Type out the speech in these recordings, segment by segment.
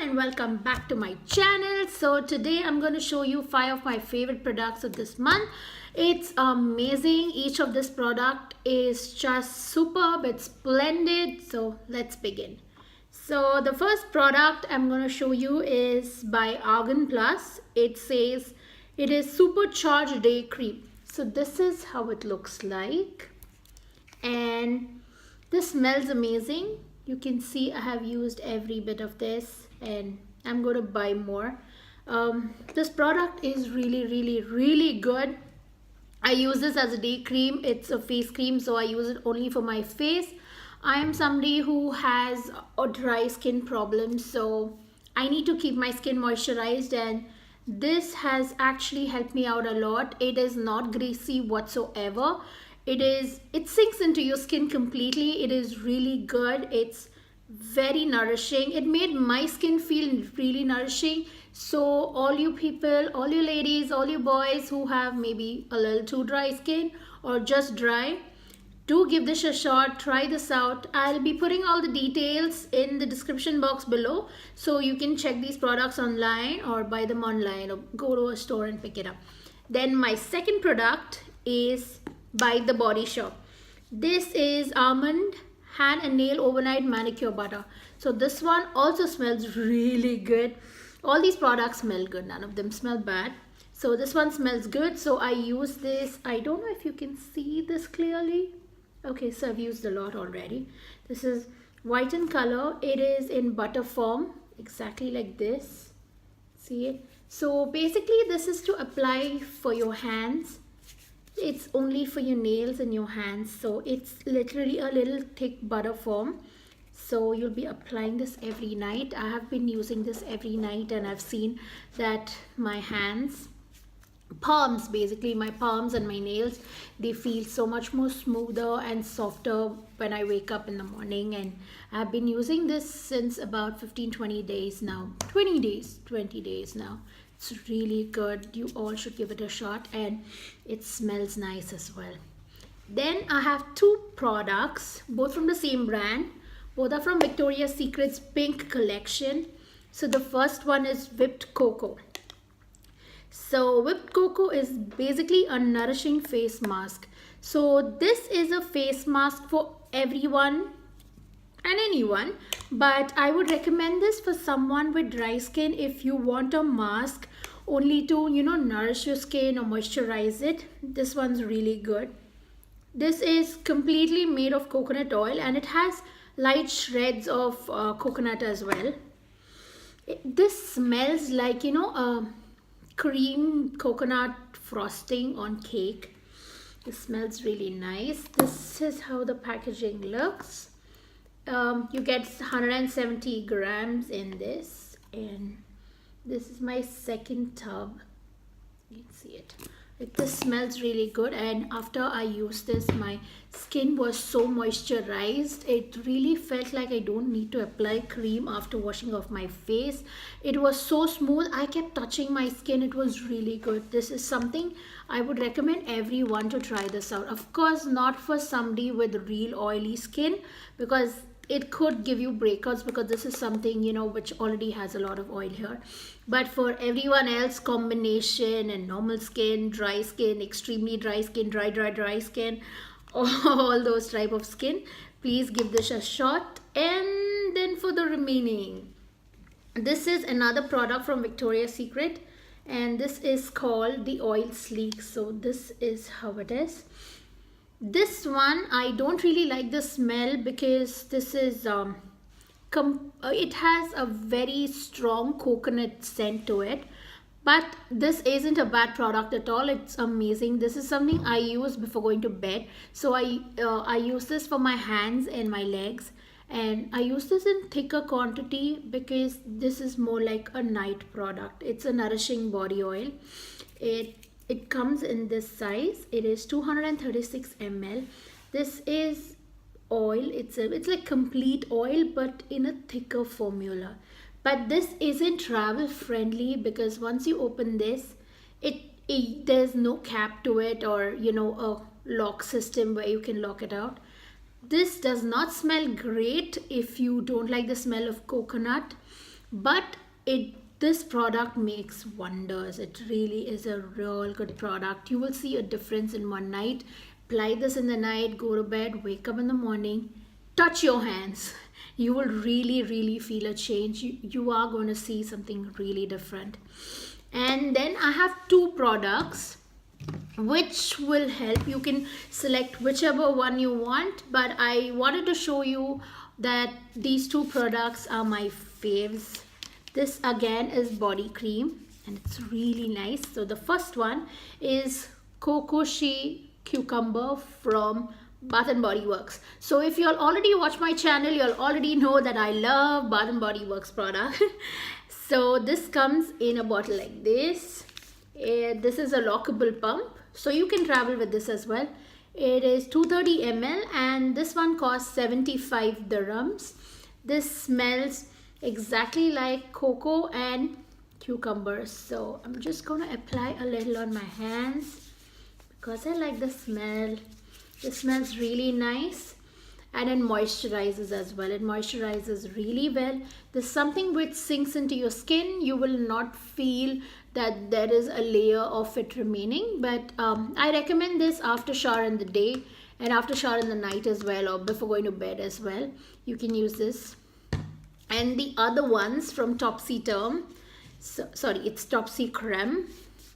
and welcome back to my channel. So today I'm going to show you 5 of my favorite products of this month. It's amazing. Each of this product is just superb. It's splendid. So let's begin. So the first product I'm going to show you is by Argan Plus. It says it is supercharged day cream. So this is how it looks like, and this smells amazing. You can see I have used every bit of this and I'm going to buy more. This product is really good. I use this as a day cream. It's a face cream, so I use it only for my face. I am somebody who has a dry skin problem, so I need to keep my skin moisturized, and this has actually helped me out a lot. It is not greasy whatsoever. It sinks into your skin completely. It is really good. It's very nourishing. It made my skin feel really nourishing. So all you people, all you ladies, all you boys who have maybe a little too dry skin or just dry, do give this a shot. Try this out. I'll be putting all the details in the description box below, so you can check these products online or buy them online or go to a store and pick it up. Then my second product is by The Body Shop. This is almond hand and nail overnight manicure butter. So this one also smells really good. All these products smell good. None of them smell bad. So this one smells good. So I use this. I don't know if you can see this clearly. Okay, so I've used a lot already. This is white in color. It is in butter form, exactly like this. See it? So basically this is to apply for your hands. It's only for your nails and your hands, so it's literally a little thick butter form. So you'll be applying this every night. I have been using this every night, and I've seen that my hands, palms, basically my palms and my nails, they feel so much more smoother and softer when I wake up in the morning. And I've been using this since about 15-20 days now. 20 days now. It's really good. You all should give it a shot, and it smells nice as well. Then I have 2 products, both from the same brand. Both are from Victoria's Secret's Pink collection. So the first one is Whipped Cocoa. So Whipped Cocoa is basically a nourishing face mask. So this is a face mask for everyone and anyone, but I would recommend this for someone with dry skin. If you want a mask only to, nourish your skin or moisturize it, this one's really good. This is completely made of coconut oil, and it has light shreds of coconut as well. This smells like, a cream coconut frosting on cake. It smells really nice. This is how the packaging looks. You get 170 grams in this, and this is my second tub. You can see it. This smells really good, and after I used this, my skin was so moisturized. It really felt like I don't need to apply cream after washing off my face. It was so smooth. I kept touching my skin. It was really good. This is something I would recommend everyone to try this out. Of course, not for somebody with real oily skin, because it could give you breakouts, because this is something, which already has a lot of oil here. But for everyone else, combination and normal skin, dry skin, extremely dry skin, dry skin, all those type of skin, please give this a shot. And then for the remaining, this is another product from Victoria's Secret, and this is called the Oil Sleek. So this is how it is. This one, I don't really like the smell, because this is it has a very strong coconut scent to it, but this isn't a bad product at all. It's amazing. This is something I use before going to bed. So I use this for my hands and my legs, and I use this in thicker quantity because this is more like a night product. It's a nourishing body oil. It comes in this size. It is 236 ml. This is oil. It's like complete oil, but in a thicker formula. But this isn't travel friendly, because once you open this, there's no cap to it, or a lock system where you can lock it out. This does not smell great if you don't like the smell of coconut. but this product makes wonders. It really is a real good product. You will see a difference in one night. Apply this in the night, go to bed, wake up in the morning, touch your hands. You will really feel a change. You are going to see something really different. And then I have two products which will help. You can select whichever one you want, but I wanted to show you that these two products are my faves. This again is body cream and it's really nice. So the first one is Kokoshi Cucumber from Bath and Body Works. So if you all already watch my channel, you'll already know that I love Bath and Body Works product. So this comes in a bottle like this. This is a lockable pump, so you can travel with this as well. It is 230 ml and this one costs 75 dirhams. This smells exactly like cocoa and cucumbers. So I'm just going to apply a little on my hands because I like the smell. It smells really nice and it moisturizes as well. It moisturizes really well. There's something which sinks into your skin. You will not feel that there is a layer of it remaining, but I recommend this after shower in the day and after shower in the night as well, or before going to bed as well. You can use this. And the other ones from Topsy Term, sorry, it's Topsy Creme.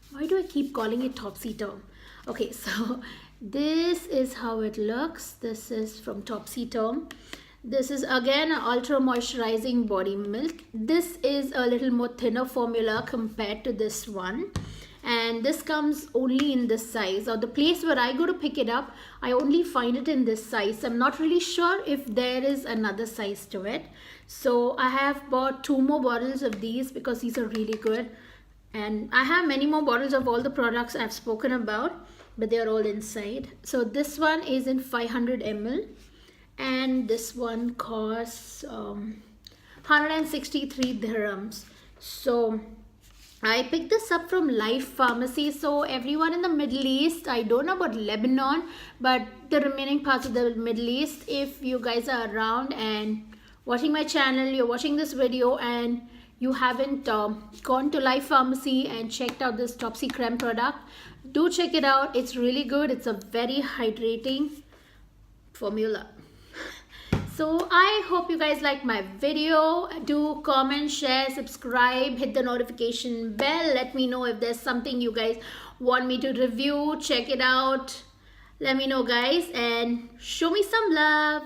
Why do I keep calling it Topsy Term? Okay, so this is how it looks. This is from Topsy Term. This is again an ultra moisturizing body milk. This is a little more thinner formula compared to this one, and this comes only in this size, or the place where I go to pick it up, I only find it in this size. I'm not really sure if there is another size to it. So I have bought 2 more bottles of these because these are really good, and I have many more bottles of all the products I've spoken about, but they are all inside. So this one is in 500 ml and this one costs 163 dirhams. So I picked this up from Life Pharmacy. So everyone in the Middle East, I don't know about Lebanon, but the remaining parts of the Middle East, if you guys are around and watching my channel, you're watching this video and you haven't gone to Life Pharmacy and checked out this Topsy Creme product, do check it out. It's really good. It's a very hydrating formula. So I hope you guys like my video. Do comment, share, subscribe, hit the notification bell. Let me know if there's something you guys want me to review. Check it out. Let me know, guys, and show me some love.